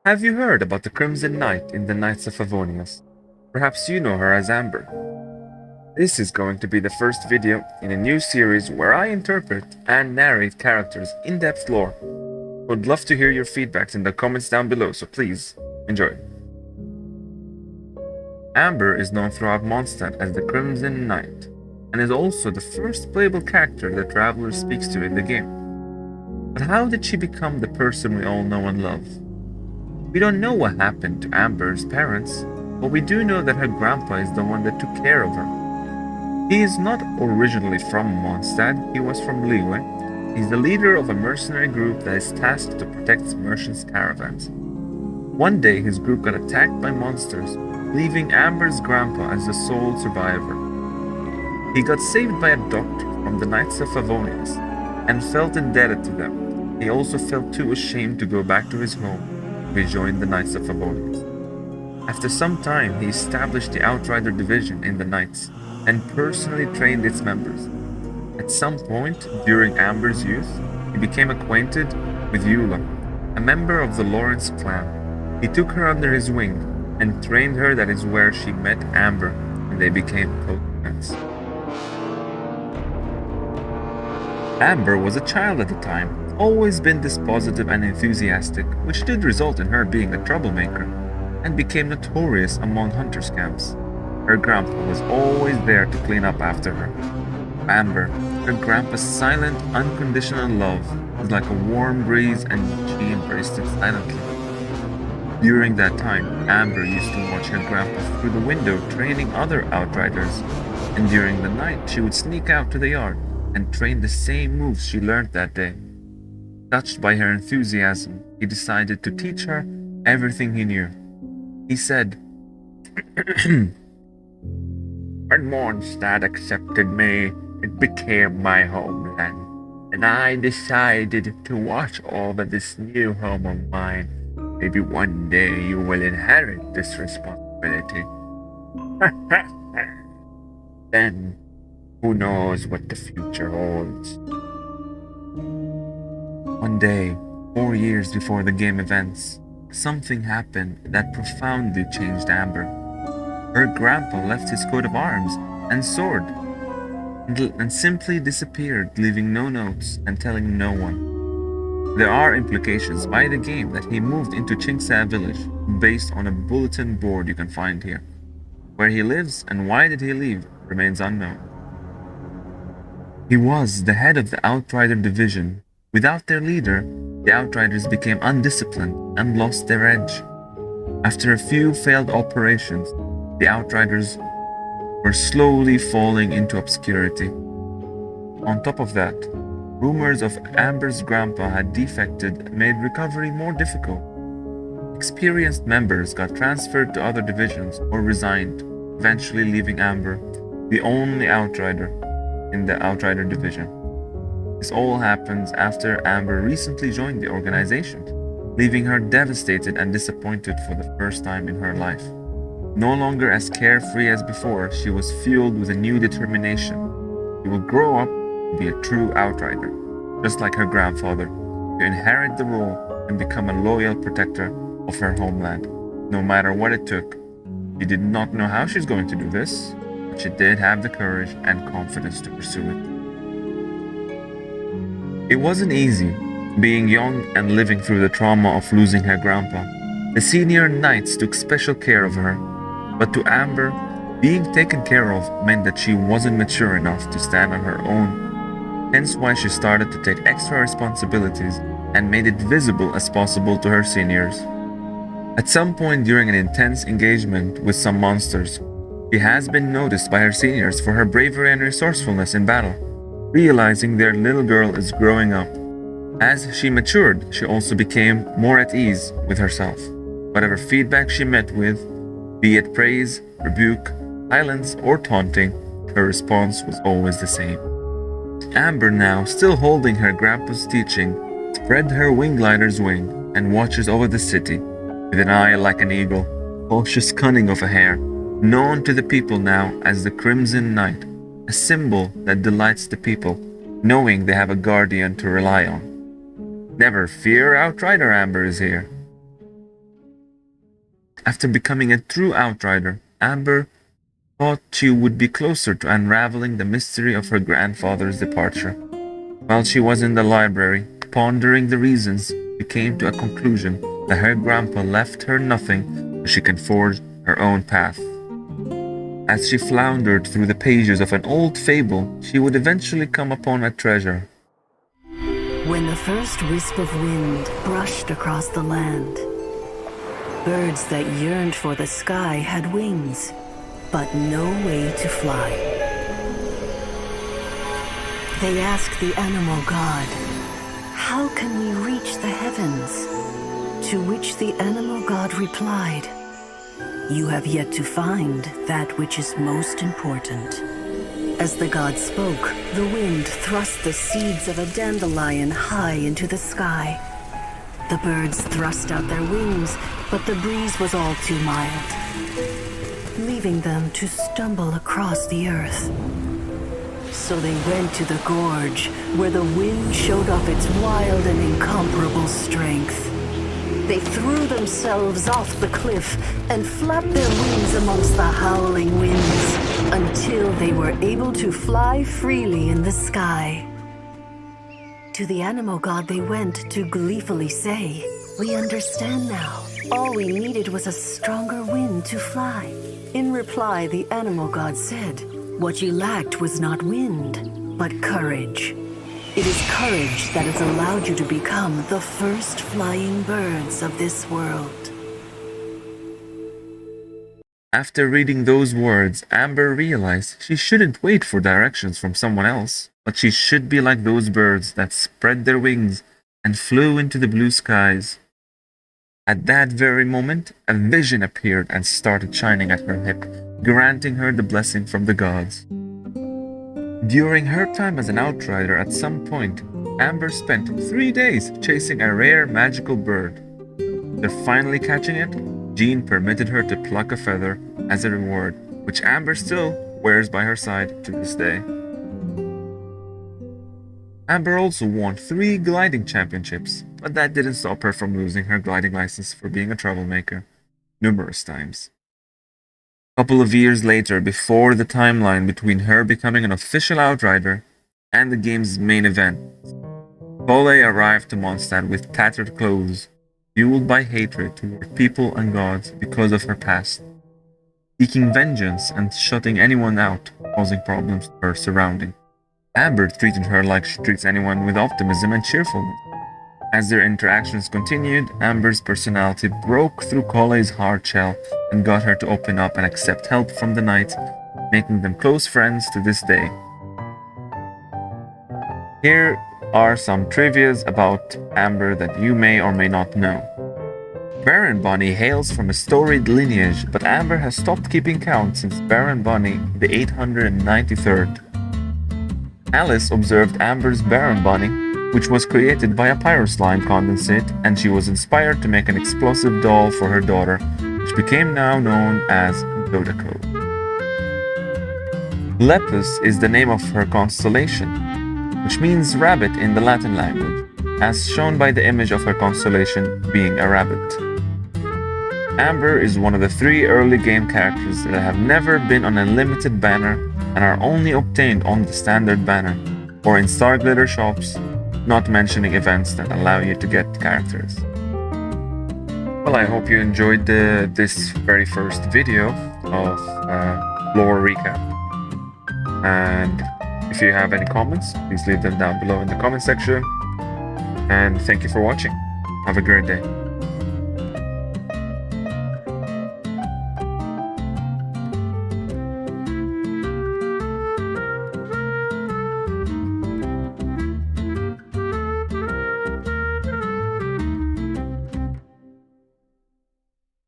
Have you heard about the Crimson Knight in the Knights of Favonius? Perhaps you know her as Amber. This is going to be the first video in a new series where I interpret and narrate characters' in-depth lore. Would love to hear your feedbacks in the comments down below, so please enjoy. Amber is known throughout Mondstadt as the Crimson Knight, and is also the first playable character that Traveler speaks to in the game. But how did she become the person we all know and love? We don't know what happened to Amber's parents, but we do know that her grandpa is the one that took care of her. He is not originally from Mondstadt, he was from Liyue. He's the leader of a mercenary group that is tasked to protect merchants' caravans. One day his group got attacked by monsters, leaving Amber's grandpa as the sole survivor. He got saved by a doctor from the Knights of Favonius and felt indebted to them. He also felt too ashamed to go back to his home. He joined the Knights of Favonius. After some time, he established the Outrider division in the Knights and personally trained its members. At some point during Amber's youth, he became acquainted with Eula, a member of the Lawrence clan. He took her under his wing and trained her. That is where she met Amber, and they became close friends. Amber was a child at the time, always been dispositive and enthusiastic, which did result in her being a troublemaker, and became notorious among hunters' camps. Her grandpa was always there to clean up after her. Amber, her grandpa's silent, unconditional love was like a warm breeze, and she embraced it silently. During that time, Amber used to watch her grandpa through the window training other outriders, and during the night she would sneak out to the yard and train the same moves she learned that day. Touched by her enthusiasm, he decided to teach her everything he knew. He said, "When Mondstadt accepted me, it became my homeland, and I decided to watch over this new home of mine. Maybe one day you will inherit this responsibility. Then, who knows what the future holds?" One day, 4 years before the game events, something happened that profoundly changed Amber. Her grandpa left his coat of arms and sword and simply disappeared, leaving no notes and telling no one. There are implications by the game that he moved into Chingsa village based on a bulletin board you can find here. Where he lives and why did he leave remains unknown. He was the head of the Outrider division. Without their leader, the Outriders became undisciplined and lost their edge. After a few failed operations, the Outriders were slowly falling into obscurity. On top of that, rumors of Amber's grandpa had defected made recovery more difficult. Experienced members got transferred to other divisions or resigned, eventually leaving Amber, the only Outrider in the Outrider division. This all happens after Amber recently joined the organization, leaving her devastated and disappointed for the first time in her life. No longer as carefree as before, she was fueled with a new determination. She will grow up to be a true Outrider, just like her grandfather, to inherit the role and become a loyal protector of her homeland, no matter what it took. She did not know how she's going to do this, but she did have the courage and confidence to pursue it. It wasn't easy, being young and living through the trauma of losing her grandpa. The senior knights took special care of her, but to Amber, being taken care of meant that she wasn't mature enough to stand on her own. Hence why she started to take extra responsibilities and made it visible as possible to her seniors. At some point during an intense engagement with some monsters, she has been noticed by her seniors for her bravery and resourcefulness in battle, realizing their little girl is growing up. As she matured, she also became more at ease with herself. Whatever feedback she met with, be it praise, rebuke, silence, or taunting, her response was always the same. Amber, now still holding her grandpa's teaching, spread her wing glider's wing and watches over the city, with an eye like an eagle, cautious cunning of a hare, known to the people now as the Crimson Knight, a symbol that delights the people, knowing they have a guardian to rely on. Never fear, Outrider Amber is here. After becoming a true outrider, Amber thought she would be closer to unraveling the mystery of her grandfather's departure. While she was in the library, pondering the reasons, she came to a conclusion that her grandpa left her nothing so she can forge her own path. As she floundered through the pages of an old fable, she would eventually come upon a treasure. When the first wisp of wind brushed across the land, birds that yearned for the sky had wings, but no way to fly. They asked the animal god, "How can we reach the heavens?" To which the animal god replied, "You have yet to find that which is most important." As the god spoke, the wind thrust the seeds of a dandelion high into the sky. The birds thrust out their wings, but the breeze was all too mild, leaving them to stumble across the earth. So they went to the gorge, where the wind showed off its wild and incomparable strength. They threw themselves off the cliff and flapped their wings amongst the howling winds until they were able to fly freely in the sky. To the animal god they went to gleefully say, "We understand now. All we needed was a stronger wind to fly." In reply, the animal god said, "What you lacked was not wind, but courage. It is courage that has allowed you to become the first flying birds of this world." After reading those words, Amber realized she shouldn't wait for directions from someone else, but she should be like those birds that spread their wings and flew into the blue skies. At that very moment, a vision appeared and started shining at her hip, granting her the blessing from the gods. During her time as an outrider, at some point, Amber spent 3 days chasing a rare magical bird. After finally catching it, Jean permitted her to pluck a feather as a reward, which Amber still wears by her side to this day. Amber also won 3 gliding championships, but that didn't stop her from losing her gliding license for being a troublemaker numerous times. A couple of years later, before the timeline between her becoming an official outrider and the game's main event, Cole arrived to Mondstadt with tattered clothes, fueled by hatred toward people and gods because of her past, seeking vengeance and shutting anyone out, causing problems to her surroundings. Amber treated her like she treats anyone with optimism and cheerfulness. As their interactions continued, Amber's personality broke through Cole's hard shell and got her to open up and accept help from the knight, making them close friends to this day. Here are some trivias about Amber that you may or may not know. Baron Bonnie hails from a storied lineage, but Amber has stopped keeping count since Baron Bonnie the 893rd. Alice observed Amber's Baron Bonnie, which was created by a pyroslime condensate, and she was inspired to make an explosive doll for her daughter, which became now known as Dodako. Lepus is the name of her constellation, which means rabbit in the Latin language, as shown by the image of her constellation being a rabbit. Amber is one of the 3 early game characters that have never been on a limited banner and are only obtained on the standard banner, or in Star Glitter shops, not mentioning events that allow you to get characters. Well, I hope you enjoyed this very first video of lore recap. And if you have any comments, please leave them down below in the comment section. And thank you for watching. Have a great day.